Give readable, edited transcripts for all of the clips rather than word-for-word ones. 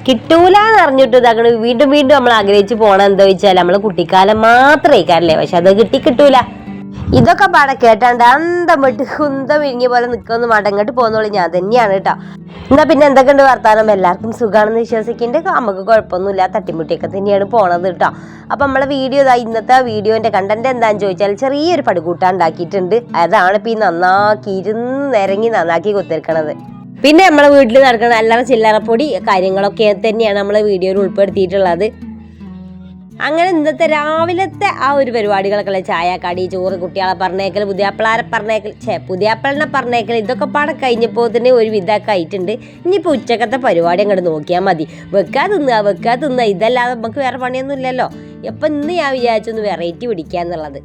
കിട്ടൂല എന്ന് അറിഞ്ഞിട്ട് ഇതാക്കണ വീണ്ടും വീണ്ടും നമ്മൾ ആഗ്രഹിച്ചു പോകണം എന്താ വെച്ചാൽ നമ്മള് കുട്ടിക്കാലം മാത്രമേ ഇക്കാരല്ലേ, പക്ഷെ അത് കിട്ടൂല. ഇതൊക്കെ പാടെ കേട്ടാണ്ട് അന്തം വിട്ട് കുന്തം വിരിഞ്ഞ പോലെ നിൽക്കുമെന്ന് മടങ്ങോട്ട് പോകുന്നോളൂ ഞാൻ തന്നെയാണ് കേട്ടോ. എന്നാ പിന്നെ എന്തൊക്കെയുണ്ട് വർത്താനം? എല്ലാവർക്കും സുഖമാണെന്ന് വിശ്വസിക്കുന്നുണ്ട്. നമുക്ക് കുഴപ്പമൊന്നുമില്ല, തട്ടിമുട്ടിയൊക്കെ തന്നെയാണ് പോണത് കേട്ടോ. അപ്പം നമ്മളെ വീഡിയോ ഇന്നത്തെ വീഡിയോന്റെ കണ്ടന്റ് എന്താണെന്ന് ചോദിച്ചാൽ ചെറിയൊരു പടുകൂട്ടാൻ ഉണ്ടാക്കിയിട്ടുണ്ട്. അതാണ് ഇപ്പം ഈ നന്നാക്കി ഇരുന്ന് നിരങ്ങി നന്നാക്കി കുത്തിരിക്കണത്. പിന്നെ നമ്മളെ വീട്ടിൽ നടക്കുന്ന അല്ലറ ചില്ലറപ്പൊടി കാര്യങ്ങളൊക്കെ തന്നെയാണ് നമ്മളെ വീഡിയോയിൽ ഉൾപ്പെടുത്തിയിട്ടുള്ളത്. അങ്ങനെ ഇന്നത്തെ രാവിലത്തെ ആ ഒരു പരിപാടികളൊക്കെ ചായ കടി ചോറ് കുട്ടികളെ പറഞ്ഞേക്കൽ പുതിയാപ്പിളാരെ പറഞ്ഞേക്കൽ പുതിയാപ്പിളിനെ പറഞ്ഞേക്കൽ ഇതൊക്കെ പാടെ കഴിഞ്ഞപ്പോൾ തന്നെ ഒരു വിധമൊക്കെ ആയിട്ടുണ്ട്. ഇനിയിപ്പോൾ ഉച്ചക്കത്തെ പരിപാടി അങ്ങോട്ട് നോക്കിയാൽ മതി. വെക്കാ തിന്നുക ഇതല്ലാതെ നമുക്ക് വേറെ പണിയൊന്നും ഇല്ലല്ലോ. അപ്പം ഇന്ന് ഞാൻ വിചാരിച്ചൊന്ന് വെറൈറ്റി പിടിക്കാന്നുള്ളത്.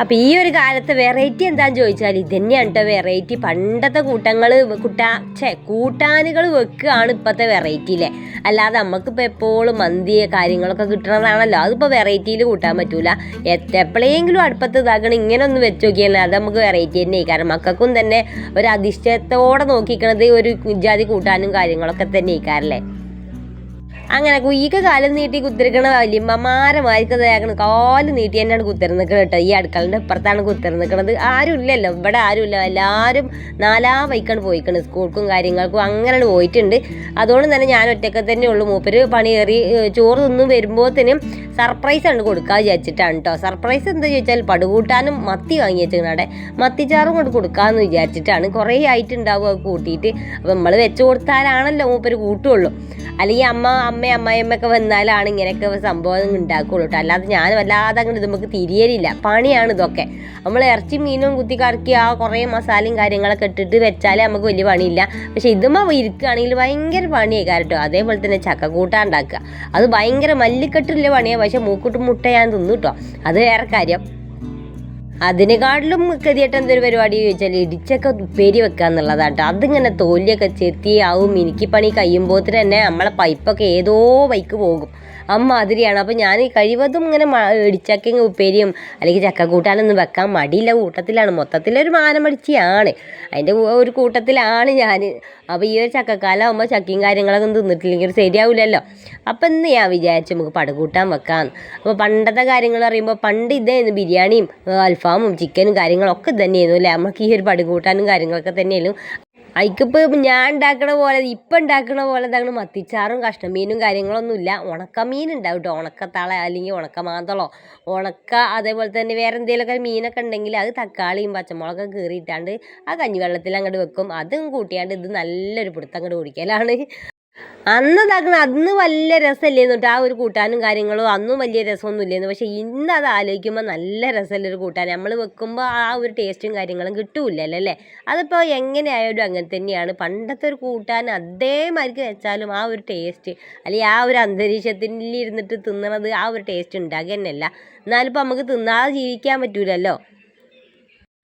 അപ്പം ഈ ഒരു കാലത്തെ വെറൈറ്റി എന്താണെന്ന് ചോദിച്ചാൽ ഇത് തന്നെയാണ് കേട്ടോ വെറൈറ്റി. പണ്ടത്തെ കൂട്ടാനുകൾ വെക്കുകയാണ് ഇപ്പോഴത്തെ വെറൈറ്റിയിലെ. അല്ലാതെ നമുക്കിപ്പോൾ എപ്പോഴും മന്തി കാര്യങ്ങളൊക്കെ കിട്ടണതാണല്ലോ, അതിപ്പോൾ വെറൈറ്റിയിൽ കൂട്ടാൻ പറ്റൂല. എപ്പോഴെങ്കിലും അടുപ്പത്ത് ഇതാക്കണം ഇങ്ങനെ ഒന്ന് വെച്ച് നോക്കിയാൽ അത് നമുക്ക് വെറൈറ്റി തന്നെ. കാരണം മക്കൾക്കും തന്നെ ഒരു അതിശയത്തോടെ നോക്കിക്കണത് ഒരു ജാതി കൂട്ടാനും കാര്യങ്ങളൊക്കെ തന്നെ ഇക്കാരല്ലേ. അങ്ങനെ കുയ്യൊക്കെ കാലം നീട്ടി കുത്തിരിക്കണ വലിയമ്മമാരമാർക്കതാകണം കാല് നീട്ടി തന്നെയാണ് കുത്തിരുന്നിക്കണം കേട്ടോ. ഈ അടുക്കളൻ്റെ ഇപ്പുറത്താണ് കുത്തിരുന്നിക്കണത്. ആരും ഇല്ലല്ലോ, ഇവിടെ ആരുമില്ല, എല്ലാവരും നാലാം വൈക്കാണ് പോയിക്കണം സ്കൂൾക്കും കാര്യങ്ങൾക്കും അങ്ങനെ പോയിട്ടുണ്ട്. അതുകൊണ്ട് തന്നെ ഞാൻ ഒറ്റയ്ക്ക് തന്നെ ഉള്ളൂ. മൂപ്പര് പണിയേറി ചോറ് തിന്നും വരുമ്പോഴത്തേനും സർപ്രൈസ് ആണ് കൊടുക്കാൻ വിചാരിച്ചിട്ടാണ് കേട്ടോ. സർപ്രൈസ് എന്താ ചോദിച്ചാൽ പടുകൂട്ടാനും മത്തി വാങ്ങി വെച്ചിരിക്കണം. അവിടെ മത്തിച്ചാറും കൊണ്ട് കൊടുക്കാമെന്ന് വിചാരിച്ചിട്ടാണ്. കുറേ ആയിട്ടുണ്ടാവും അത് കൂട്ടിയിട്ട്. അപ്പം നമ്മൾ വെച്ച് കൊടുത്താലാണല്ലോ മൂപ്പര് കൂട്ടുള്ളൂ. അല്ലെങ്കിൽ അമ്മയൊക്കെ വന്നാലാണ് ഇങ്ങനെയൊക്കെ സംഭവം ഉണ്ടാക്കുള്ളൂ കേട്ടോ. അല്ലാതെ ഞാൻ വല്ലാതെ അങ്ങനെ ഇത് നമുക്ക് തിരിയലില്ല. പണിയാണ് ഇതൊക്കെ. നമ്മൾ ഇറച്ചി മീനും കുത്തി കറക്കി ആ കുറേ മസാലയും കാര്യങ്ങളൊക്കെ ഇട്ടിട്ട് വെച്ചാലേ നമുക്ക് വലിയ പണിയില്ല. പക്ഷെ ഇതുമ്പോൾ ഇരിക്കുകയാണെങ്കിൽ ഭയങ്കര പണിയായി കേട്ടോ. അതേപോലെ തന്നെ ചക്കക്കൂട്ടാൻ ഉണ്ടാക്കുക, അത് ഭയങ്കര മല്ലിക്കെട്ടില്ല പണിയാണ്. പക്ഷെ മൂക്കൂട്ട് മുട്ട ഞാൻ തിന്നു കേട്ടോ, അത് വേറെ കാര്യം. അതിനെക്കാട്ടിലും ഗതിയായിട്ട് എന്തൊരു പരിപാടി ചോദിച്ചാൽ ഇടിച്ചൊക്കെ ഉപ്പേരി വെക്കുക എന്നുള്ളതാണ് കേട്ടോ. അതിങ്ങനെ തോലിയൊക്കെ ചെത്തിയാവും മിനുക്കിപ്പണി കഴിയുമ്പോൾ തന്നെ നമ്മളെ പൈപ്പൊക്കെ ഏതോ വൈക്ക് പോകും. അമ്മാതിരിയാണ്. അപ്പം ഞാൻ കഴിവതും ഇങ്ങനെ ഇടിച്ചക്കയും ഉപ്പേരിയും അല്ലെങ്കിൽ ചക്കക്കൂട്ടാനൊന്നും വെക്കാൻ മടിയില്ല കൂട്ടത്തിലാണ്. മൊത്തത്തിലൊരു മാനമടിച്ചിയാണ്, അതിൻ്റെ ഒരു കൂട്ടത്തിലാണ് ഞാൻ. അപ്പോൾ ഈ ഒരു ചക്കക്കാലം ആകുമ്പോൾ ചക്കയും കാര്യങ്ങളൊക്കെ തിന്നിട്ടില്ലെങ്കിൽ ശരിയാവില്ലല്ലോ. അപ്പം ഇന്ന് ഞാൻ വിചാരിച്ചു നമുക്ക് പടുകൂട്ടാൻ വെക്കാം. അപ്പോൾ പണ്ടത്തെ കാര്യങ്ങൾ അറിയുമ്പോൾ പണ്ട് ഇതായിരുന്നു ബിരിയാണിയും അൽഫാമും ചിക്കനും കാര്യങ്ങളൊക്കെ തന്നെയായിരുന്നു അല്ലേ. നമുക്ക് ഈ ഒരു പടുകൂട്ടാനും കാര്യങ്ങളൊക്കെ തന്നെയായിരുന്നു. അതിക്കിപ്പോൾ ഞാൻ ഉണ്ടാക്കണ പോലെ ഇപ്പം ഉണ്ടാക്കണ പോലെ എന്താണ് മത്തിച്ചാറും കഷ്ണമീനും കാര്യങ്ങളൊന്നുമില്ല. ഉണക്കമീൻ ഉണ്ടാവും കേട്ടോ, ഉണക്കത്തള അല്ലെങ്കിൽ ഉണക്കമാന്തളോ അതേപോലെ തന്നെ വേറെ എന്തെങ്കിലുമൊക്കെ മീനൊക്കെ ഉണ്ടെങ്കിൽ അത് തക്കാളിയും പച്ചമുളകൊക്കെ കീറിയിട്ടാണ്ട് ആ കഞ്ഞിവെള്ളത്തിൽ അങ്ങോട്ട് വെക്കും. അതും കൂട്ടിയാണ്ട് ഇത് നല്ലൊരു പിടുത്തം അങ്ങോട്ട് കുടിക്കലാണ്. അന്ന് വലിയ രസമല്ലേന്ന് കേട്ടോ. ആ ഒരു കൂട്ടാനും കാര്യങ്ങളും അന്നും വലിയ രസമൊന്നും ഇല്ലായിരുന്നു. പക്ഷെ ഇന്ന് അത് ആലോചിക്കുമ്പോൾ നല്ല രസമല്ലൊരു കൂട്ടാൻ. നമ്മൾ വെക്കുമ്പോൾ ആ ഒരു ടേസ്റ്റും കാര്യങ്ങളും കിട്ടൂലല്ലോ അല്ലേ. അതിപ്പോൾ എങ്ങനെയായാലും അങ്ങനെ തന്നെയാണ്. പണ്ടത്തെ ഒരു കൂട്ടാൻ അതേമാതിരിക്ക് വെച്ചാലും ആ ഒരു ടേസ്റ്റ് അല്ലെങ്കിൽ ആ ഒരു അന്തരീക്ഷത്തിൽ ഇരുന്നിട്ട് തിന്നണത് ആ ഒരു ടേസ്റ്റ് ഉണ്ടാകുക തന്നെയല്ല. എന്നാലും ഇപ്പം നമുക്ക് തിന്നാതെ ജീവിക്കാൻ പറ്റൂലല്ലോ.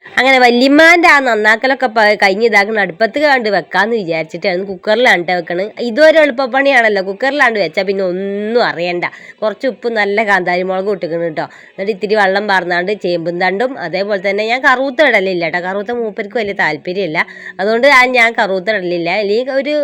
അങ്ങനെ വല്യമ്മാൻ്റെ ആ നന്നാക്കലൊക്കെ കഴിഞ്ഞ് ഇതാക്കണം അടുപ്പത്ത് കണ്ട് വെക്കാമെന്ന് വിചാരിച്ചിട്ടാണ്. കുക്കറിലാണ് വെക്കണത്. ഇതൊരു എളുപ്പപ്പണിയാണല്ലോ. കുക്കറിലാണ്ട് വെച്ചാൽ പിന്നെ ഒന്നും അറിയണ്ട. കുറച്ച് ഉപ്പ് നല്ല കാന്താരി മുളക് ഇട്ടിക്കണം കേട്ടോ. എന്നിട്ട് ഇത്തിരി വെള്ളം പാർന്നാണ്ട് ചേമ്പും തണ്ടും അതേപോലെ തന്നെ ഞാൻ കറുത്ത ഇടലില്ല കേട്ടോ. കറുത്ത മൂപ്പർക്ക് വലിയ താല്പര്യമില്ല, അതുകൊണ്ട് ഞാൻ കറുത്ത ഇടലില്ല. അല്ലെങ്കിൽ ഒരു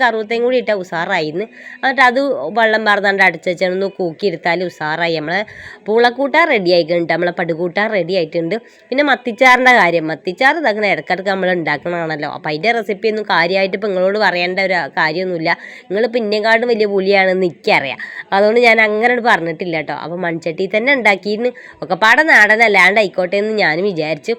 കറുത്തയും കൂടി ഇട്ടാൽ ഉസാറായിന്ന്. എന്നിട്ട് അത് വെള്ളം പാർന്നാണ്ട് അടച്ച് വെച്ചൊന്ന് കൂക്കിയെടുത്താൽ ഉസാറായി. നമ്മളെ പൂളക്കൂട്ടാൻ റെഡി ആയിട്ടുണ്ട്, നമ്മളെ പടുകൂട്ടാൻ റെഡി ആയിട്ടുണ്ട്. പിന്നെ മത്തിച്ചാറിൻ്റെ കാര്യം, മത്തിച്ചാറ് ഇതാക്കുന്ന ഇടയ്ക്കിടയ്ക്ക് നമ്മൾ ഉണ്ടാക്കണമാണല്ലോ. അപ്പം അതിൻ്റെ റെസിപ്പി ഒന്നും കാര്യമായിട്ട് ഇപ്പം നിങ്ങളോട് പറയേണ്ട ഒരു കാര്യമൊന്നുമില്ല. നിങ്ങളിപ്പോൾ ഇന്നേക്കാളും വലിയ പുലിയാണെന്ന് എനിക്കറിയാം, അതുകൊണ്ട് ഞാൻ അങ്ങനെ പറഞ്ഞിട്ടില്ല കേട്ടോ. അപ്പം മൺചട്ടി തന്നെ ഉണ്ടാക്കിയിരുന്നു. ഒക്കെ പാടെ നാടനല്ലാണ്ട് ആയിക്കോട്ടെ എന്ന് ഞാനും വിചാരിച്ചു.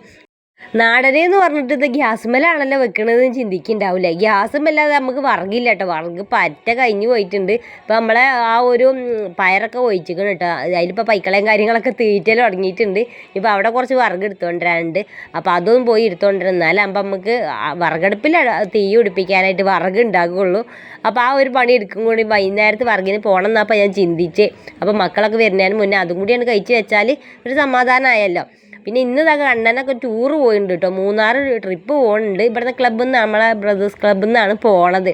നാടനെന്ന് പറഞ്ഞിട്ട് ഇത് ഗ്യാസുമ്മലാണല്ലോ വെക്കണതെന്ന് ചിന്തിക്കുന്നുണ്ടാവില്ല. ഗ്യാസുമല്ലാതെ നമുക്ക് വറകില്ല കേട്ടോ. വറക് പറ്റ കഴിഞ്ഞ് പോയിട്ടുണ്ട്. ഇപ്പം നമ്മളെ ആ ഒരു പയറൊക്കെ ഒഴിച്ചിക്കണം കേട്ടോ. അതിലിപ്പോൾ പൈക്കളയും കാര്യങ്ങളൊക്കെ തീറ്റൽ തുടങ്ങിയിട്ടുണ്ട്. ഇപ്പോൾ അവിടെ കുറച്ച് വറക് എടുത്തുകൊണ്ടിരാനുണ്ട്. അപ്പോൾ അതൊന്നും പോയി എടുത്തുകൊണ്ടിരുന്നാലും നമുക്ക് വറകടുപ്പിൽ തീ പിടിപ്പിക്കാനായിട്ട് വറക് ഉണ്ടാകുള്ളൂ. അപ്പോൾ ആ ഒരു പണി എടുക്കും കൂടി വൈകുന്നേരത്ത് വറകിന് പോകണം എന്നപ്പോൾ ഞാൻ ചിന്തിച്ച്. അപ്പോൾ മക്കളൊക്കെ വരുന്നതിന് മുന്നേ അതും കൂടിയാണ് കഴിച്ച് വെച്ചാൽ ഒരു സമാധാനമായല്ലോ. പിന്നെ ഇന്ന് ഇതൊക്കെ അണ്ണനൊക്കെ ടൂറ് പോയിട്ടുണ്ട് കേട്ടോ. 3 ട്രിപ്പ് പോകുന്നുണ്ട്. ഇവിടുത്തെ ക്ലബ്ബിൽ നിന്ന് നമ്മളെ ബ്രദേഴ്സ് ക്ലബ്ബിൽ നിന്നാണ് പോണത്.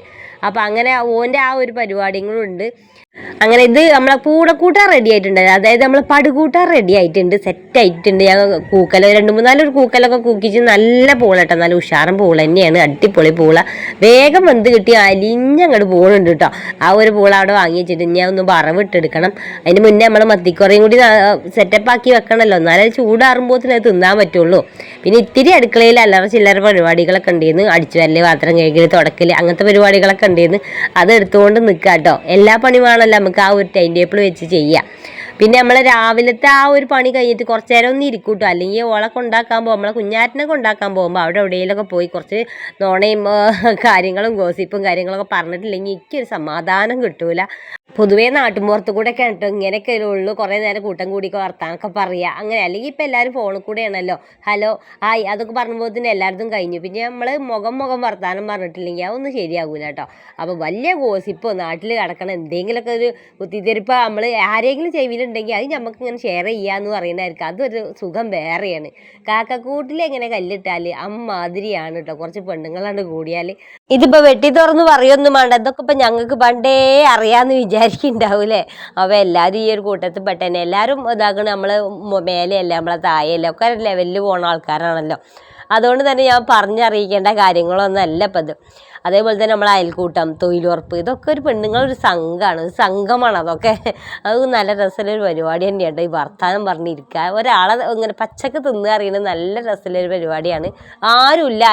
അപ്പോൾ അങ്ങനെ ഓൻ്റെ ആ ഒരു പരിപാടികളും ഉണ്ട്. അങ്ങനെ ഇത് നമ്മളെ പൂടക്കൂട്ടാൻ റെഡി ആയിട്ടുണ്ട്, അതായത് നമ്മളെ പടുകൂട്ടാൻ റെഡി ആയിട്ടുണ്ട്, സെറ്റ് ആയിട്ടുണ്ട്. ഞാൻ കൂക്കല 2-3 കൂക്കലൊക്കെ കൂക്കിച്ച് നല്ല പൂളട്ടോ, നല്ല ഉഷാറും പൂള തന്നെയാണ്, അടിപൊളി പൂള. വേഗം വെന്ത് കിട്ടി അലിഞ്ഞങ്ങോട്ട് പോകുന്നുണ്ട് കേട്ടോ. ആ ഒരു പൂള അവിടെ വാങ്ങി വെച്ചിട്ട് ഞാൻ ഒന്ന് വറവിട്ടെടുക്കണം. അതിന് മുന്നേ നമ്മൾ മത്തിക്കറിയും കൂടി സെറ്റപ്പ് ആക്കി വെക്കണമല്ലോ, എന്നാലേ ചൂടാറുമ്പോഴത്തേന് അത് തിന്നാൻ പറ്റുള്ളൂ. പിന്നെ ഇത്തിരി അടുക്കളയിൽ അല്ലറ ചില്ലറ പരിപാടികളൊക്കെ ഉണ്ടായിരുന്നു, അടിച്ചു വരല്, പാത്രം കഴുകൽ, തുടക്കൽ, അങ്ങനത്തെ പരിപാടികളൊക്കെ ഉണ്ടായിരുന്നു. അത് എടുത്തുകൊണ്ട് നിൽക്കുക കേട്ടോ. എല്ലാ പണിയുമാണല്ലോ നമുക്ക് ആ ഒരു ടൈം ടേബിൾ വെച്ച് ചെയ്യാം. പിന്നെ നമ്മൾ രാവിലത്തെ ആ ഒരു പണി കഴിഞ്ഞിട്ട് കുറച്ച് നേരം ഒന്ന് ഇരിക്കും കേട്ടോ. അല്ലെങ്കിൽ ഓളൊക്കെ ഉണ്ടാക്കാൻ പോകുമ്പോൾ, നമ്മളെ കുഞ്ഞാറ്റിനൊക്കെ ഉണ്ടാക്കാൻ പോകുമ്പോൾ അവിടെ എവിടെയെങ്കിലൊക്കെ പോയി കുറച്ച് നോണയും കാര്യങ്ങളും ഗോസിപ്പും കാര്യങ്ങളൊക്കെ പറഞ്ഞിട്ടില്ലെങ്കിൽ എനിക്കൊരു സമാധാനം കിട്ടൂല. പൊതുവേ നാട്ടുമ്പുറത്ത് കൂടെ ഒക്കെ കേട്ടോ ഇങ്ങനെയൊക്കെ ഉള്ളൂ, കുറേ നേരം കൂട്ടം കൂടി വർത്താനൊക്കെ പറയുക അങ്ങനെ. അല്ലെങ്കിൽ ഇപ്പം എല്ലാവരും ഫോണിൽ കൂടെയാണല്ലോ, ഹലോ ഹായ് അതൊക്കെ പറഞ്ഞപ്പോൾ തന്നെ എല്ലായിടത്തും കഴിഞ്ഞു. പിന്നെ നമ്മൾ മുഖം വർത്താനം പറഞ്ഞിട്ടില്ലെങ്കിൽ അതൊന്നും ശരിയാകൂല കേട്ടോ. അപ്പോൾ വലിയ ഗോസിപ്പോ നാട്ടിൽ കിടക്കണം എന്തെങ്കിലുമൊക്കെ ഒരു കുത്തിത്തിരിപ്പോൾ നമ്മൾ ആരെങ്കിലും ചെവിയിലുണ്ടെങ്കിൽ അത് നമുക്ക് ഇങ്ങനെ ഷെയർ ചെയ്യാമെന്ന് പറയുന്നതായിരിക്കും, അതൊരു സുഖം വേറെയാണ്. കാക്കക്കൂട്ടിൽ എങ്ങനെ കല്ലിട്ടാൽ അമ്മാതിരിയാണ് കേട്ടോ കുറച്ച് പെണ്ണുങ്ങളാണ്ട് കൂടിയാൽ. ഇതിപ്പോൾ വെട്ടി തുറന്ന് പറയൊന്നും വേണ്ട, ഇതൊക്കെ ഇപ്പം ഞങ്ങൾക്ക് പണ്ടേ അറിയാമെന്ന് വിചാരിക്കുന്നുണ്ടാവൂലേ. അപ്പോൾ എല്ലാവരും ഈ ഒരു കൂട്ടത്തിൽ പെട്ടെന്നെ എല്ലാവരും ഇതാക്കണം, നമ്മൾ മേലെയല്ല നമ്മളെ താഴെയല്ല ഒക്കെ ലെവലിൽ പോകുന്ന ആൾക്കാരാണല്ലോ. അതുകൊണ്ട് തന്നെ ഞാൻ പറഞ്ഞറിയിക്കേണ്ട കാര്യങ്ങളൊന്നും അല്ല ഇപ്പം ഇത്. അതേപോലെ തന്നെ നമ്മളെ അയൽക്കൂട്ടം, തൊഴിലുറപ്പ്, ഇതൊക്കെ ഒരു പെണ്ണുങ്ങളൊരു സംഘമാണ്, സംഘമാണ് അതൊക്കെ. അത് നല്ല രസമുള്ളൊരു പരിപാടി തന്നെയാണ്. ഈ വർത്താനം പറഞ്ഞിരിക്കുക, ഒരാളെ ഇങ്ങനെ പച്ചക്ക് തിന്നുക അറിയുന്നത് നല്ല രസമുള്ളൊരു പരിപാടിയാണ്. ആരുമില്ല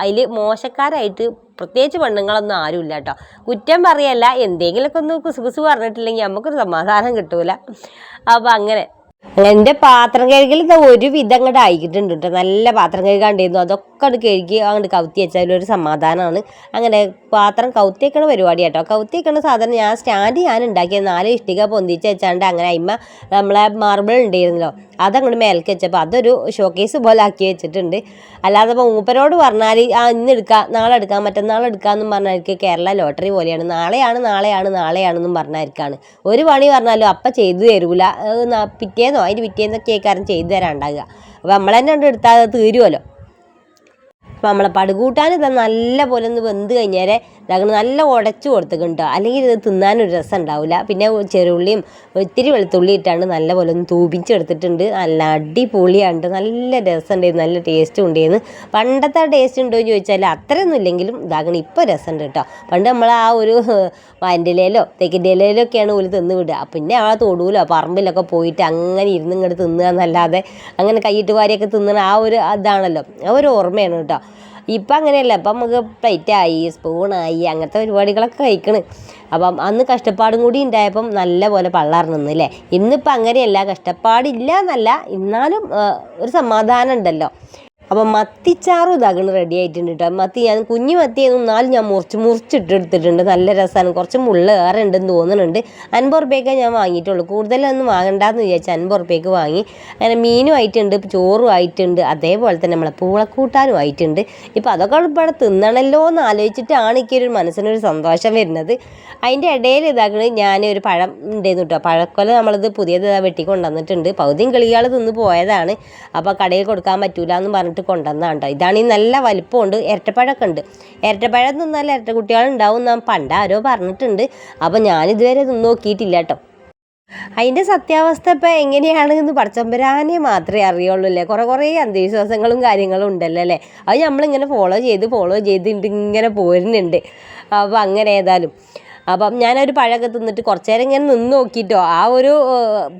അതിൽ മോശക്കാരായിട്ട്, പ്രത്യേകിച്ച് പെണ്ണുങ്ങളൊന്നും ആരുമില്ല കേട്ടോ. കുറ്റം പറയല്ല, എന്തെങ്കിലുമൊക്കെ ഒന്ന് കുസുകുസു പറഞ്ഞിട്ടില്ലെങ്കിൽ നമുക്കൊരു സമാധാനം കിട്ടൂല. അപ്പം അങ്ങനെ എൻ്റെ പാത്രം കഴുകൽ ഒരു വിധം അങ്ങോട്ട് ആയിക്കിട്ടുണ്ട് കേട്ടോ. നല്ല പാത്രം കഴുകാണ്ടായിരുന്നു, അതൊക്കെ അത് കഴുകി അങ്ങോട്ട് കവുത്തി വെച്ചാൽ ഒരു സമാധാനമാണ്. അങ്ങനെ പാത്രം കവുത്തി വെക്കണ പരിപാടി കേട്ടോ. കവുത്തി വെക്കണ സാധനം ഞാൻ ഉണ്ടാക്കിയത് 4 ഇഷ്ടിക പൊന്തിച്ച് വെച്ചാണ്ട് അങ്ങനെ അയിമ നമ്മളെ മാർബിൾ ഉണ്ടായിരുന്നല്ലോ അതങ്ങോട്ട് മേൽക്ക് വെച്ചപ്പോൾ അതൊരു ഷോക്കേസ് പോലെ ആക്കി വെച്ചിട്ടുണ്ട്. അല്ലാതെ ഇപ്പോൾ മൂപ്പരോട് പറഞ്ഞാൽ ഇന്ന് എടുക്കാം, നാളെ എടുക്കാം, മറ്റന്നാൾ എടുക്കാമെന്നും പറഞ്ഞാൽ കേരള ലോട്ടറി പോലെയാണ്, നാളെയാണെന്നും പറഞ്ഞായിരിക്കാണ്. ഒരു പണി പറഞ്ഞാലും അപ്പം ചെയ്തു തരൂല, പിറ്റേന്നോ അതിന് പിറ്റേന്നൊക്കെ ആൾക്കാരും ചെയ്തു തരാണ്ടാകുക. അപ്പോൾ നമ്മൾ തന്നെ കൊണ്ട് എടുത്താൽ അത് തീരുമല്ലോ. അപ്പോൾ നമ്മളെ പടുകൂട്ടാൻ ഇതാ നല്ല പോലെ ഒന്ന് വെന്ത് കഴിഞ്ഞാൽ ഇതാകണം നല്ല ഉടച്ചു കൊടുത്തിട്ടുണ്ടോ, അല്ലെങ്കിൽ ഇത് തിന്നാനൊരു രസം ഉണ്ടാവില്ല. പിന്നെ ചെറുള്ളിയും ഇത്തിരി വെളുത്തുള്ളി ഇട്ടാണ്ട് നല്ല പോലെ ഒന്ന് തൂപ്പിച്ചെടുത്തിട്ടുണ്ട്. നല്ല അടിപൊളിയാണ്, നല്ല രസം ഉണ്ടായിരുന്നു, നല്ല ടേസ്റ്റും ഉണ്ടായിരുന്നു. പണ്ടത്തെ ടേസ്റ്റ് ഉണ്ടോ എന്ന് ചോദിച്ചാൽ അത്രയൊന്നും ഇല്ലെങ്കിലും ഇതാകണം ഇപ്പോൾ രസമുണ്ട് കേട്ടോ. പണ്ട് നമ്മൾ ആ ഒരു വയൻ്റിലയിലോ തെക്കിൻ്റെ ഇലയിലൊക്കെയാണ് ഒരു തിന്ന് വിടുക. പിന്നെ ആ തൊടുവിലോ പറമ്പിലൊക്കെ പോയിട്ട് അങ്ങനെ ഇരുന്ന് ഇങ്ങോട്ട് തിന്നുക എന്നല്ലാതെ അങ്ങനെ കൈയിട്ട് വാരിയൊക്കെ തിന്നുന്ന ആ ഒരു ഇതാണല്ലോ, ആ ഒരു ഓർമ്മയാണ് കേട്ടോ. ഇപ്പം അങ്ങനെയല്ല, ഇപ്പം നമുക്ക് പ്ലേറ്റായി, സ്പൂണായി, അങ്ങനത്തെ പരിപാടികളൊക്കെ കഴിക്കണ്. അപ്പം അന്ന് കഷ്ടപ്പാടും കൂടി ഉണ്ടായപ്പം നല്ല പോലെ പള്ളറിഞ്ഞു അല്ലേ. ഇന്നിപ്പം അങ്ങനെയല്ല, കഷ്ടപ്പാടില്ല എന്നല്ല, എന്നാലും ഒരു സമാധാനം ഉണ്ടല്ലോ. അപ്പം മത്തിച്ചാറും ഇതാകണം റെഡി ആയിട്ടുണ്ട് കേട്ടോ. മത്തി ഞാൻ കുഞ്ഞു മത്തിയായിരുന്നു, എന്നാലും ഞാൻ മുറിച്ചിട്ടെടുത്തിട്ടുണ്ട്, നല്ല രസമാണ്. കുറച്ച് മുള്ള് ഏറെ ഉണ്ടെന്ന് തോന്നുന്നുണ്ട്. 50 റുപ്യക്ക് ഞാൻ വാങ്ങിയിട്ടുള്ളൂ, കൂടുതലൊന്നും വാങ്ങണ്ടെന്ന് വിചാരിച്ചു 50 റുപ്യക്ക് വാങ്ങി. അങ്ങനെ മീനും ആയിട്ടുണ്ട്, ചോറും ആയിട്ടുണ്ട്, അതേപോലെ തന്നെ നമ്മളെ പൂളക്കൂട്ടാനും ആയിട്ടുണ്ട്. ഇപ്പം അതൊക്കെ ഇവിടെ തിന്നണല്ലോ എന്ന് ആലോചിച്ചിട്ടാണ് എനിക്കൊരു മനസ്സിനൊരു സന്തോഷം വരുന്നത്. അതിൻ്റെ ഇടയിൽ ഇതാക്കണത് ഞാനൊരു പഴം ഉണ്ടായിരുന്നു കേട്ടോ. പഴക്കൊല നമ്മളിത് പുതിയത് വെട്ടിക്കൊണ്ടുവന്നിട്ടുണ്ട്, പകുതിയും കിളികൾ തിന്ന് പോയതാണ്. അപ്പോൾ കടയിൽ കൊടുക്കാൻ പറ്റൂല എന്ന് പറഞ്ഞിട്ട് കൊണ്ടുവന്നാണ് കേട്ടോ. ഇതാണ് ഈ നല്ല വലിപ്പമുണ്ട്, ഇരട്ടപ്പഴമൊക്കെ ഉണ്ട്. ഇരട്ടപ്പഴം തിന്നാൽ ഇരട്ട കുട്ടികളുണ്ടാവും നാം പണ്ടാരോ പറഞ്ഞിട്ടുണ്ട്. അപ്പോൾ ഞാനിതുവരെ തിന്ന് നോക്കിയിട്ടില്ല കേട്ടോ. അതിൻ്റെ സത്യാവസ്ഥ ഇപ്പം എങ്ങനെയാണെന്ന് പടച്ചമ്പരാനെ മാത്രമേ അറിയുള്ളൂ അല്ലേ. കുറേ അന്ധവിശ്വാസങ്ങളും കാര്യങ്ങളും ഉണ്ടല്ലോ അല്ലേ. അത് നമ്മളിങ്ങനെ ഫോളോ ചെയ്ത് ഇങ്ങനെ പോരുന്നുണ്ട്. അപ്പോൾ അങ്ങനെ ഏതായാലും അപ്പം ഞാനൊരു പഴമൊക്കെ തിന്നിട്ട് കുറച്ച് നേരം ഇങ്ങനെ നിന്ന് നോക്കിയിട്ടോ. ആ ഒരു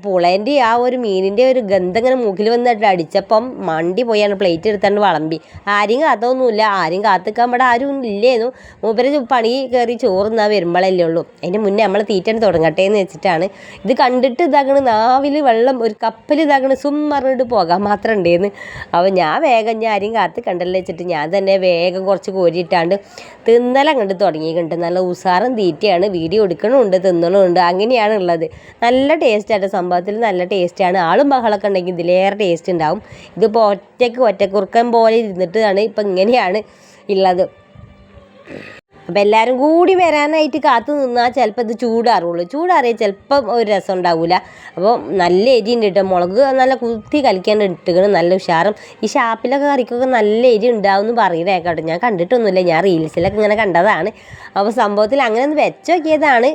പുളേൻ്റെ ആ ഒരു മീനിൻ്റെ ഒരു ഗന്ധം ഇങ്ങനെ മൂക്കിൽ വന്നിട്ട് അടിച്ചപ്പം മണ്ടി പോയാണ് പ്ലേറ്റ് എടുത്താണ്ട് വിളമ്പി. ആരും കാത്തൊന്നുമില്ല, ആരും കാത്തിക്കാൻ ഇവിടെ ആരും ഇല്ലേന്നു. മൂപ്പര് പണി കയറി ചോറുന്നാൻ വരുമ്പോഴല്ലേ ഉള്ളൂ. അതിൻ്റെ മുന്നേ നമ്മൾ തീറ്റന് തുടങ്ങട്ടെ എന്ന് വെച്ചിട്ടാണ്. ഇത് കണ്ടിട്ട് ഇതാകണം നാവിൽ വെള്ളം ഒരു കപ്പൽ ഇതാകണം സുമ്മറിട്ട് പോകാൻ മാത്രം ഉണ്ടായിരുന്നു. അപ്പോൾ ഞാൻ വേഗം ഞാൻ ആരും കാത്ത് കണ്ടല്ലോ വെച്ചിട്ട് ഞാൻ തന്നെ വേഗം കുറച്ച് കോരിയിട്ടാണ്ട് തിന്നലങ്ങോട്ട് തുടങ്ങിയിട്ടുണ്ട്. നല്ല ഉസാറും തീറ്റയാണ്, വീഡിയോ എടുക്കണമുണ്ട്, തിന്നണമുണ്ട്, അങ്ങനെയാണ് ഉള്ളത്. നല്ല ടേസ്റ്റായിട്ട് സംഭവത്തിൽ നല്ല ടേസ്റ്റാണ്. ആളും ബഹളമൊക്കെ ഉണ്ടെങ്കിൽ ഇതിലേറെ ടേസ്റ്റ് ഉണ്ടാവും. ഇതിപ്പോൾ ഒറ്റക്കുറുക്കൻ പോലെ ഇരുന്നിട്ടാണ് ഇപ്പം ഇങ്ങനെയാണ് ഉള്ളത്. അപ്പോൾ എല്ലാവരും കൂടി വരാനായിട്ട് കാത്തു നിന്നാൽ ചിലപ്പോൾ ഇത് ചൂടാറുള്ളൂ. ചൂടാറിയാൽ ചിലപ്പം ഒരു രസം ഉണ്ടാവില്ല. അപ്പോൾ നല്ല എരി ഉണ്ട് കേട്ടോ. മുളക് നല്ല കുത്തി കലിക്കാണ്ട് ഇട്ടുകയാണ് നല്ല ഉഷാറും. ഈ ഷാപ്പിലൊക്കെ കറിക്കൊക്കെ നല്ല എരി ഉണ്ടാവും എന്ന് പറയുന്നേക്കാട്ടോ. ഞാൻ കണ്ടിട്ടൊന്നുമില്ല, ഞാൻ റീൽസിലൊക്കെ ഇങ്ങനെ കണ്ടതാണ്. അപ്പോൾ സംഭവത്തിൽ അങ്ങനെ ഒന്ന് വെച്ച് നോക്കിയതാണ്.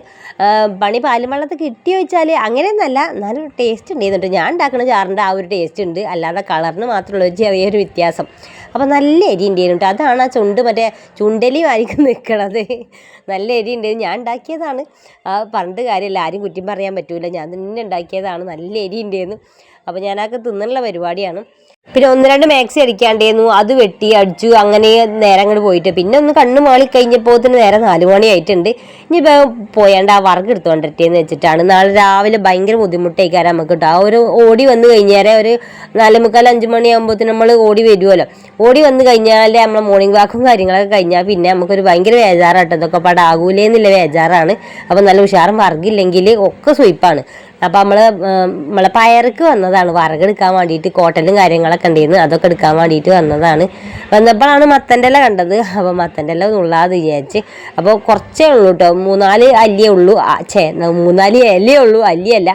പണി പാലും വെള്ളത്തിൽ കിട്ടിയോ വെച്ചാൽ അങ്ങനെയൊന്നല്ല, നല്ല ടേസ്റ്റ് ഉണ്ടായിരുന്നുണ്ട്. ഞാൻ ഉണ്ടാക്കുന്ന ചാറിൻ്റെ ആ ഒരു ടേസ്റ്റ് ഉണ്ട്, അല്ലാതെ കളറിന് മാത്രമുള്ള ഒരു ചെറിയൊരു വ്യത്യാസം. അപ്പോൾ നല്ല എരി ഉണ്ടായിരുന്നു. അതാണ് ആ മറ്റേ ചുണ്ടലി മാരിക്ക് നിൽക്കണത്. നല്ല എരി ഉണ്ടായിരുന്നു. ഞാൻ ഉണ്ടാക്കിയതാണ്, പറഞ്ഞിട്ട് കാര്യമില്ല, ആരും കുറ്റം പറയാൻ പറ്റൂല. ഞാൻ തന്നെ ഉണ്ടാക്കിയതാണ്. നല്ല എരി ഉണ്ടായിരുന്നു. അപ്പോൾ ഞാനൊക്കെ തിന്നുള്ള പരിപാടിയാണ്. പിന്നെ 1-2 മാക്സി അടിക്കാണ്ടായിരുന്നു, അത് വെട്ടി അടിച്ചു. അങ്ങനെ നേരം അങ്ങോട്ട് പോയിട്ട് പിന്നെ ഒന്ന് കണ്ണ് മാളി കഴിഞ്ഞപ്പോൾ തന്നെ നേരെ 4 മണി ആയിട്ടുണ്ട്. ഇനിയിപ്പോൾ പോയാണ്ട് ആ വർക്ക് എടുത്തുകൊണ്ടിരിട്ടേന്ന് വെച്ചിട്ടാണ്. നാളെ രാവിലെ ഭയങ്കര ബുദ്ധിമുട്ടായിക്കാരം നമുക്ക് കേട്ടോ. ആ ഒരു ഓടി വന്ന് കഴിഞ്ഞാൽ ഒരു 4:45-5 മണിയാകുമ്പോഴത്തേന് നമ്മൾ ഓടി വരുമല്ലോ. ഓടി വന്ന് കഴിഞ്ഞാൽ നമ്മളെ മോർണിംഗ് വാക്കും കാര്യങ്ങളൊക്കെ കഴിഞ്ഞാൽ പിന്നെ നമുക്കൊരു ഭയങ്കര ബേജാറാട്ടോ. ഇതൊക്കെ പാടാകൂലേന്നുള്ള ബേജാറാണ്. അപ്പോൾ നല്ല ഉഷാറും വർക്കില്ലെങ്കിൽ ഒക്കെ സ്വീപ്പാണ്. അപ്പോൾ നമ്മളെ പയർക്ക് വന്നതാണ് വറകെടുക്കാൻ വേണ്ടിയിട്ട്. കോട്ടലും കാര്യങ്ങളൊക്കെ ഉണ്ടായിരുന്നു, അതൊക്കെ എടുക്കാൻ വേണ്ടിയിട്ട് വന്നതാണ്. വന്നപ്പോഴാണ് മത്തൻ്റെ ഇല കണ്ടത്. അപ്പോൾ മത്തൻ്റെ ഇല നുള്ളാതെ വിചാരിച്ച്. അപ്പോൾ കുറച്ചേ ഉള്ളൂ കേട്ടോ, 3-4 അല്ലിയേ ഉള്ളൂ. 3-4 ഇലയേ ഉള്ളൂ, അല്ലിയല്ല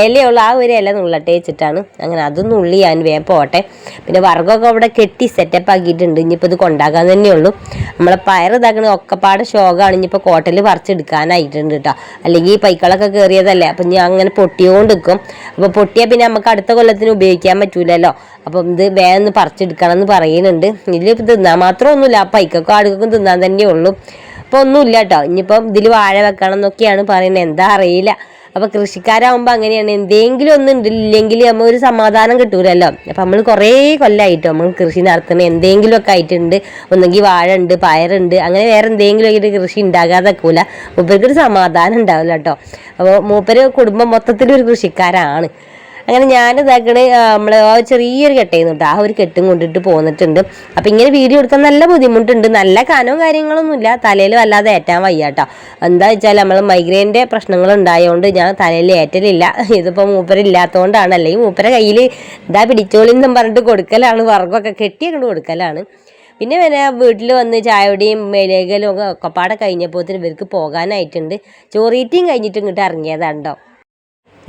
ഇലയേ ഉള്ളൂ. ആ ഒരു ഇല നുള്ളട്ടെ വെച്ചിട്ടാണ്. അങ്ങനെ അതൊന്നും ഉള്ളി ഞാൻ വേഗം പോട്ടെ. പിന്നെ വറകൊക്കെ അവിടെ കെട്ടി സെറ്റപ്പ് ആക്കിയിട്ടുണ്ട്. ഇനിയിപ്പോൾ ഇത് കൊണ്ടാക്കാൻ തന്നെയുള്ളൂ. നമ്മളെ പയർ ഇതാക്കണ ഒക്കെപ്പാട് ഷോകാണ്. ഇനിയിപ്പോൾ കോട്ടൽ പറിച്ചെടുക്കാനായിട്ടുണ്ട് കേട്ടോ. അല്ലെങ്കിൽ ഈ പൈക്കളൊക്കെ കയറിയതല്ലേ. അപ്പം ഞാൻ അങ്ങനെ പൊട്ടിയോണ്ട് നിൽക്കും. അപ്പോൾ പൊട്ടിയാൽ പിന്നെ നമുക്ക് അടുത്ത കൊല്ലത്തിന് ഉപയോഗിക്കാൻ പറ്റൂലല്ലോ. അപ്പം ഇത് വേഗം ഒന്ന് പറിച്ചെടുക്കണം എന്ന് പറയുന്നുണ്ട്. ഇതിൽ തിന്നാൻ മാത്രമൊന്നുമില്ല, ആ പൈക്കൊക്കെ ആടുകൾക്കും തിന്നാൻ തന്നെ ഉള്ളൂ. അപ്പോൾ ഒന്നുമില്ല കേട്ടോ. ഇനിയിപ്പം ഇതിൽ വാഴ വെക്കണം എന്നൊക്കെയാണ് പറയുന്നത്, എന്താ അറിയില്ല. അപ്പോൾ കൃഷിക്കാരാകുമ്പോൾ അങ്ങനെയാണ്, എന്തെങ്കിലും ഒന്നും ഉണ്ടില്ലെങ്കിൽ നമ്മൾ ഒരു സമാധാനം കിട്ടൂലല്ലോ. അപ്പം നമ്മൾ കുറേ കൊല്ലമായിട്ടോ നമ്മൾ കൃഷി നടത്തുന്നത് എന്തെങ്കിലുമൊക്കെ ആയിട്ടുണ്ട്. ഒന്നെങ്കിൽ വാഴ ഉണ്ട്, പയറുണ്ട്, അങ്ങനെ വേറെ എന്തെങ്കിലും ആയിട്ട് കൃഷി ഉണ്ടാകാതെ വെക്കൂല. മൂപ്പർക്കൊരു സമാധാനം ഉണ്ടാവില്ല കേട്ടോ. അപ്പോൾ മൂപ്പര് കുടുംബം മൊത്തത്തിലൊരു കൃഷിക്കാരാണ്. അങ്ങനെ ഞാൻ ഇതാക്കണേ നമ്മൾ ആ ചെറിയൊരു കെട്ടേന്ന് കേട്ടോ. ആ ഒരു കെട്ടും കൊണ്ടിട്ട് പോന്നിട്ടുണ്ട്. അപ്പം ഇങ്ങനെ വീഡിയോ എടുക്കാൻ നല്ല ബുദ്ധിമുട്ടുണ്ട്. നല്ല കനവും കാര്യങ്ങളൊന്നുമില്ല, തലയിൽ വല്ലാതെ ഏറ്റാൻ വയ്യ കേട്ടോ. എന്താ വെച്ചാൽ നമ്മൾ മൈഗ്രെയിൻ്റെ പ്രശ്നങ്ങൾ ഉണ്ടായതുകൊണ്ട് ഞാൻ തലയിൽ ഏറ്റലില്ല. ഇതിപ്പോൾ മൂപ്പരില്ലാത്തതുകൊണ്ടാണ്. അല്ലെങ്കിൽ മൂപ്പരെ കയ്യിൽ ഇതാ പിടിച്ചോളിന്നും പറഞ്ഞിട്ട് കൊടുക്കലാണ്, വർഗമൊക്കെ കെട്ടിയൊക്കെ കൊടുക്കലാണ്. പിന്നെ വീട്ടിൽ വന്ന് ചായയുടെയും മേലേകലും ഒക്കെ ഒക്കെപ്പാടെ കഴിഞ്ഞപ്പോൾ ഇവർക്ക് പോകാനായിട്ടുണ്ട്. ചോറീറ്റിയും കഴിഞ്ഞിട്ട് ഇങ്ങോട്ട് ഇറങ്ങിയതാണ് കേട്ടോ.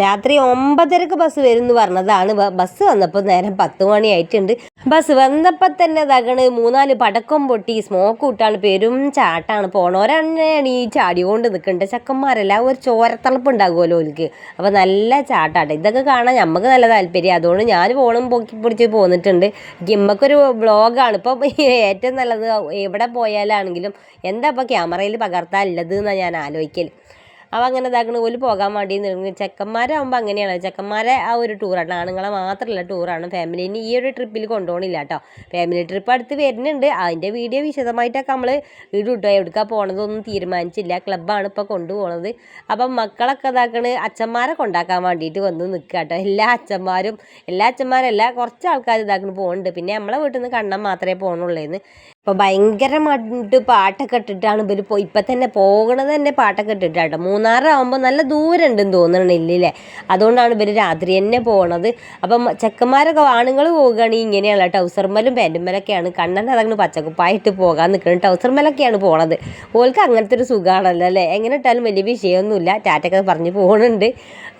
രാത്രി 9:30 ബസ് വരും എന്ന് പറഞ്ഞതാണ്. ബസ് വന്നപ്പോൾ നേരം 10 മണിയായിട്ടുണ്ട്. ബസ് വന്നപ്പോൾ തന്നെ ഇതാകണ് 3-4 പടക്കം പൊട്ടി സ്മോക്ക് ഇട്ടാണ്, പെരും ചാട്ടാണ്. പോണവരാണ് ഈ ചാടികൊണ്ട് നിൽക്കുന്നുണ്ട്. ചക്കന്മാരല്ല, ഒരു ചോരത്തളപ്പ് ഉണ്ടാകുമല്ലോ ഓൽക്ക്. അപ്പോൾ നല്ല ചാട്ടാട്ടെ. ഇതൊക്കെ കാണാൻ നമുക്ക് നല്ല താല്പര്യം. അതുകൊണ്ട് ഞാൻ ഫോണും പൊക്കി പിടിച്ച് പോന്നിട്ടുണ്ട്. ഗിമ്മക്കൊരു വ്ളോഗാണ് ഇപ്പം ഏറ്റവും നല്ലത്. എവിടെ പോയാലാണെങ്കിലും എന്താ ഇപ്പോൾ ക്യാമറയിൽ പകർത്താനുള്ളത് എന്നാണ് ഞാൻ ആലോചിക്കൽ. അപ്പോൾ അങ്ങനെ ഇതാക്കണ പോലും പോകാൻ വേണ്ടി ചെക്കന്മാരാകുമ്പോൾ അങ്ങനെയാണ്. ചെക്കന്മാരെ ആ ഒരു ടൂറാണ്, ആണുങ്ങളെ മാത്രമല്ല ടൂറാണ്. ഫാമിലീനെ ഈ ഒരു ട്രിപ്പിൽ കൊണ്ടുപോകണില്ല കേട്ടോ. ഫാമിലി ട്രിപ്പ് അടുത്ത് വരുന്നുണ്ട്. അതിൻ്റെ വീഡിയോ വിശദമായിട്ടൊക്കെ നമ്മൾ ഇടും കേട്ടോ. എവിടേക്കാണ് പോകണതൊന്നും തീരുമാനിച്ചില്ല. ക്ലബ്ബാണ് ഇപ്പോൾ കൊണ്ടുപോകണത്. അപ്പം മക്കളൊക്കെ ഇതാക്കണ് അച്ഛന്മാരെ കൊണ്ടാക്കാൻ വേണ്ടിയിട്ട് വന്ന് നിൽക്കുക കേട്ടോ. എല്ലാ അച്ഛന്മാരല്ല, കുറച്ച് ആൾക്കാർ ഇതാക്കണ് പോകുന്നുണ്ട്. പിന്നെ നമ്മളെ വീട്ടിൽ നിന്ന് കണ്ണൻ മാത്രമേ പോകണുള്ളേന്ന്. അപ്പോൾ ഭയങ്കരമായിട്ട് പാട്ടൊക്കെ ഇട്ടിട്ടാണ് ഇവർ ഇപ്പം തന്നെ പോകണത്. തന്നെ പാട്ടൊക്കെ ഇട്ടിട്ടാട്ടോ. മൂന്നാറാകുമ്പോൾ നല്ല ദൂരം ഉണ്ടെന്ന് തോന്നണില്ലേ. അതുകൊണ്ടാണ് ഇവർ രാത്രി തന്നെ പോകണത്. അപ്പം ചെക്കന്മാരൊക്കെ ആണുങ്ങൾ പോകുകയാണെങ്കിൽ ഇങ്ങനെയാണ്, ടൗസർമലും പാൻറ്റുമലൊക്കെയാണ്. കണ്ണൻ അതങ്ങനെ പച്ചക്കുപ്പായിട്ട് പോകാൻ നിൽക്കുന്നത്. ടൗസർമലൊക്കെയാണ് പോണത്. ഓൾക്ക് അങ്ങനത്തെ ഒരു സുഖമാണല്ലോ അല്ലേ. എങ്ങനെ ഇട്ടാലും വലിയ വിഷയമൊന്നുമില്ല. ടാറ്റൊക്കെ പറഞ്ഞ് പോകുന്നുണ്ട്.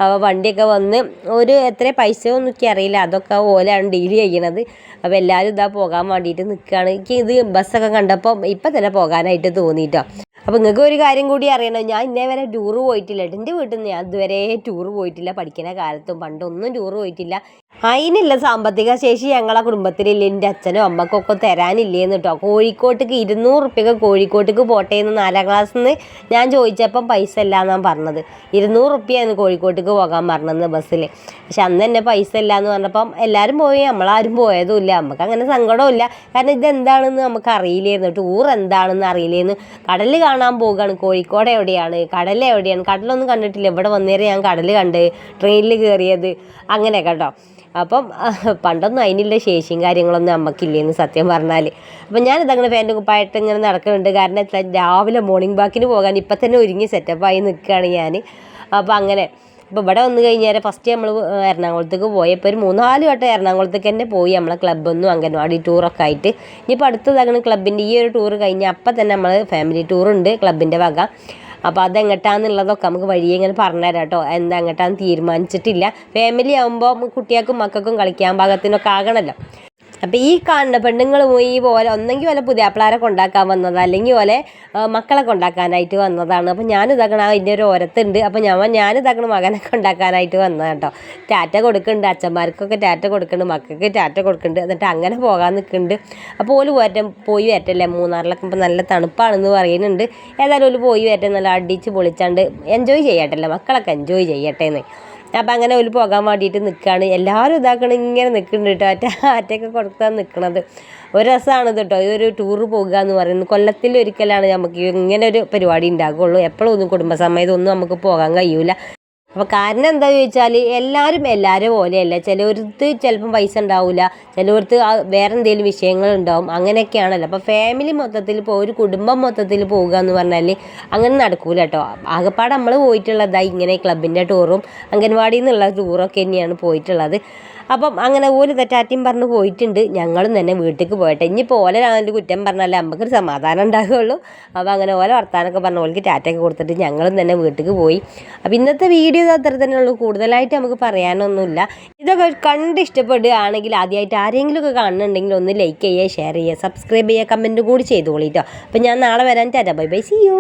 അപ്പോൾ വണ്ടിയൊക്കെ വന്ന് ഒരു എത്ര പൈസ ഒന്നും എനിക്ക് അറിയില്ല, അതൊക്കെ ഓലാണ് ഡീൽ ചെയ്യണത്. അപ്പോൾ എല്ലാവരും ഇതാ പോകാൻ വേണ്ടിയിട്ട് നിൽക്കുകയാണ്. എനിക്ക് ഇത് ബസ്സൊക്കെ കണ്ടപ്പോൾ ഇപ്പം തന്നെ പോകാനായിട്ട് തോന്നിയിട്ടോ. അപ്പോൾ നിങ്ങൾക്ക് ഒരു കാര്യം കൂടി അറിയണം, ഞാൻ ഇന്നേ വരെ ടൂറ് പോയിട്ടില്ല. എൻ്റെ വീട്ടിൽ നിന്ന് ഞാൻ ഇതുവരെ ടൂറ് പോയിട്ടില്ല. പഠിക്കുന്ന കാലത്തും പണ്ടൊന്നും ടൂറ് പോയിട്ടില്ല. അതിനുള്ള സാമ്പത്തിക ശേഷി ഞങ്ങളെ കുടുംബത്തിലില്ല. എൻ്റെ അച്ഛനും അമ്മക്കൊക്കെ തരാനില്ലേന്ന് കേട്ടോ. കോഴിക്കോട്ടേക്ക് 200 റുപ്യക്ക് കോഴിക്കോട്ടേക്ക് പോട്ടെ എന്ന് 4ാം ക്ലാസ്സിൽ നിന്ന് ഞാൻ ചോദിച്ചപ്പം പൈസ ഇല്ല എന്നാണ് പറഞ്ഞത്. 200 റുപ്യാണ് കോഴിക്കോട്ടേക്ക് പോകാൻ പറഞ്ഞത് ബസ്സിൽ. പക്ഷെ അന്ന് തന്നെ പൈസ ഇല്ല എന്ന് പറഞ്ഞപ്പം എല്ലാവരും പോയി, നമ്മളാരും പോയതുമില്ല. നമുക്ക് അങ്ങനെ സങ്കടമില്ല. കാരണം ഇതെന്താണെന്ന് നമുക്ക് അറിയില്ലായിരുന്നു. ടൂർ എന്താണെന്ന് അറിയില്ലായിരുന്നു. കടൽ കാണാൻ പോകുകയാണ്. കോഴിക്കോട് എവിടെയാണ്, കടൽ എവിടെയാണ്, കടലൊന്നും കണ്ടിട്ടില്ല. ഇവിടെ വന്നേരം ഞാൻ കടൽ കണ്ട് ട്രെയിനിൽ കയറിയത് അങ്ങനെയൊക്കെ കേട്ടോ. അപ്പം പണ്ടൊന്നും അതിനുള്ള ശേഷിയും കാര്യങ്ങളൊന്നും നമുക്കില്ലേന്ന് സത്യം പറഞ്ഞാൽ. അപ്പം ഞാനിതങ്ങനെ പാൻറ്റും കുപ്പായിട്ട് ഇങ്ങനെ നടക്കുന്നുണ്ട്. കാരണം രാവിലെ മോർണിംഗ് വാക്കിന് പോകാൻ ഇപ്പം തന്നെ ഒരുങ്ങി സെറ്റപ്പായി നിൽക്കുകയാണ് ഞാൻ. അപ്പോൾ അങ്ങനെ അപ്പോൾ ഇവിടെ വന്നു കഴിഞ്ഞാൽ ഫസ്റ്റ് നമ്മൾ എറണാകുളത്തേക്ക് പോയി. ഇപ്പോൾ ഒരു 3-4 വട്ടം എറണാകുളത്തേക്ക് തന്നെ പോയി നമ്മളെ ക്ലബ്ബൊന്നും അംഗൻവാടി ടൂറൊക്കെ ആയിട്ട്. ഇനിയിപ്പോൾ അടുത്തതാകണം ക്ലബിൻ്റെ ഈ ഒരു ടൂർ കഴിഞ്ഞാൽ അപ്പം തന്നെ നമ്മൾ ഫാമിലി ടൂറുണ്ട് ക്ലബിൻ്റെ വക. അപ്പോൾ അതെങ്ങട്ടാന്നുള്ളതൊക്കെ നമുക്ക് വഴിയെ ഇങ്ങനെ പറഞ്ഞുതരാം കേട്ടോ. എന്താ എങ്ങട്ടാന്ന് തീരുമാനിച്ചിട്ടില്ല. ഫാമിലി ആകുമ്പോൾ കുട്ടികൾക്കും മക്കൾക്കും കളിക്കാൻ പാകത്തിനൊക്കെ ആകണമല്ലോ. അപ്പോൾ ഈ കാണുന്ന പെണ്ണുങ്ങൾ ഈ പോലെ ഒന്നെങ്കിൽ പോലെ പുതിയാപ്പിളാരെ കൊണ്ടാക്കാൻ വന്നത്, അല്ലെങ്കിൽ പോലെ മക്കളെ കൊണ്ടാക്കാനായിട്ട് വന്നതാണ്. അപ്പോൾ ഞാനിതാക്കണം അതിൻ്റെ ഒരു ഓരത്തുണ്ട്. അപ്പോൾ ഞാനിതാക്കണം മകനെ കൊണ്ടാക്കാനായിട്ട് വന്നതാണ് കേട്ടോ. ടാറ്റ കൊടുക്കുന്നുണ്ട്, അച്ഛന്മാർക്കൊക്കെ ടാറ്റ കൊടുക്കുന്നുണ്ട്, മക്കൾക്ക് ടാറ്റ കൊടുക്കുന്നുണ്ട്. എന്നിട്ട് അങ്ങനെ പോകാൻ നിൽക്കുന്നുണ്ട്. അപ്പോൾ ഓല് പോയി വരട്ടല്ലേ, മൂന്നാറിലൊക്കെ ഇപ്പോൾ നല്ല തണുപ്പാണെന്ന് പറയുന്നുണ്ട്. ഏതായാലും ഓല് പോയി വരട്ടെ, നല്ല അടിച്ച് പൊളിച്ചാണ്ട് എൻജോയ് ചെയ്യട്ടല്ലേ, മക്കളൊക്കെ എൻജോയ് ചെയ്യട്ടെ എന്ന്. അപ്പം അങ്ങനെ ഒരു പോകാൻ വേണ്ടിയിട്ട് നിൽക്കുകയാണ്. എല്ലാവരും ഇതാക്കണം ഇങ്ങനെ നിൽക്കുന്നുണ്ട് കേട്ടോ. അറ്റയൊക്കെ കൊടുത്താൽ നിൽക്കണത് ഒരു രസമാണ് കേട്ടോ. ഈ ഒരു ടൂറ് പോകുക എന്ന് പറയുന്നത് കൊല്ലത്തിലൊരിക്കലാണ് നമുക്ക് ഇങ്ങനെ ഒരു പരിപാടി ഉണ്ടാകുള്ളൂ. എപ്പോഴും ഒന്നും കുടുംബസമയത്തൊന്നും നമുക്ക് പോകാൻ കഴിയൂല. അപ്പോൾ കാരണം എന്താണെന്ന് ചോദിച്ചാൽ എല്ലാവരും പോലെയല്ല. ചിലവർക്ക് ചിലപ്പം പൈസ ഉണ്ടാവില്ല, ചിലവർക്ക് വേറെ എന്തെങ്കിലും വിഷയങ്ങളുണ്ടാവും, അങ്ങനെയൊക്കെയാണല്ലോ. അപ്പോൾ ഫാമിലി മൊത്തത്തിൽ ഒരു കുടുംബം മൊത്തത്തിൽ പോവുക എന്ന് പറഞ്ഞാൽ അങ്ങനെ നടക്കൂല കേട്ടോ. ആകെപ്പാടെ നമ്മൾ പോയിട്ടുള്ളതായി ഇങ്ങനെ ക്ലബിൻ്റെ ടൂറും അംഗൻവാടിയിൽ നിന്നുള്ള ടൂറൊക്കെ തന്നെയാണ് പോയിട്ടുള്ളത്. അപ്പം അങ്ങനെ ഓല് തെറ്റാറ്റിയും പറഞ്ഞ് പോയിട്ടുണ്ട്. ഞങ്ങളും തന്നെ വീട്ടിലേക്ക് പോയിട്ട് ഇനിയിപ്പോൾ ഓലാണെങ്കിൽ കുറ്റം പറഞ്ഞാലേ നമുക്കൊരു സമാധാനം ഉണ്ടാകുള്ളൂ. അപ്പോൾ അങ്ങനെ ഓല വർത്താനൊക്കെ പറഞ്ഞ് ഓൾക്ക് ടാറ്റയൊക്കെ കൊടുത്തിട്ട് ഞങ്ങളും തന്നെ വീട്ടിലേക്ക് പോയി. അപ്പോൾ ഇന്നത്തെ വീഡിയോ അത്ര തന്നെ ഉള്ളൂ. കൂടുതലായിട്ട് നമുക്ക് പറയാനൊന്നുമില്ല. ഇതൊക്കെ കണ്ട് ഇഷ്ടപ്പെടുകയാണെങ്കിൽ ആദ്യമായിട്ട് ആരെങ്കിലുമൊക്കെ കാണുന്നുണ്ടെങ്കിൽ ഒന്ന് ലൈക്ക് ചെയ്യുക, ഷെയർ ചെയ്യുക, സബ്സ്ക്രൈബ് ചെയ്യുക, കമൻറ്റ് കൂടി ചെയ്തോളൂ കേട്ടോ. അപ്പോൾ ഞാൻ നാളെ വരാൻ tata bye bye, see U.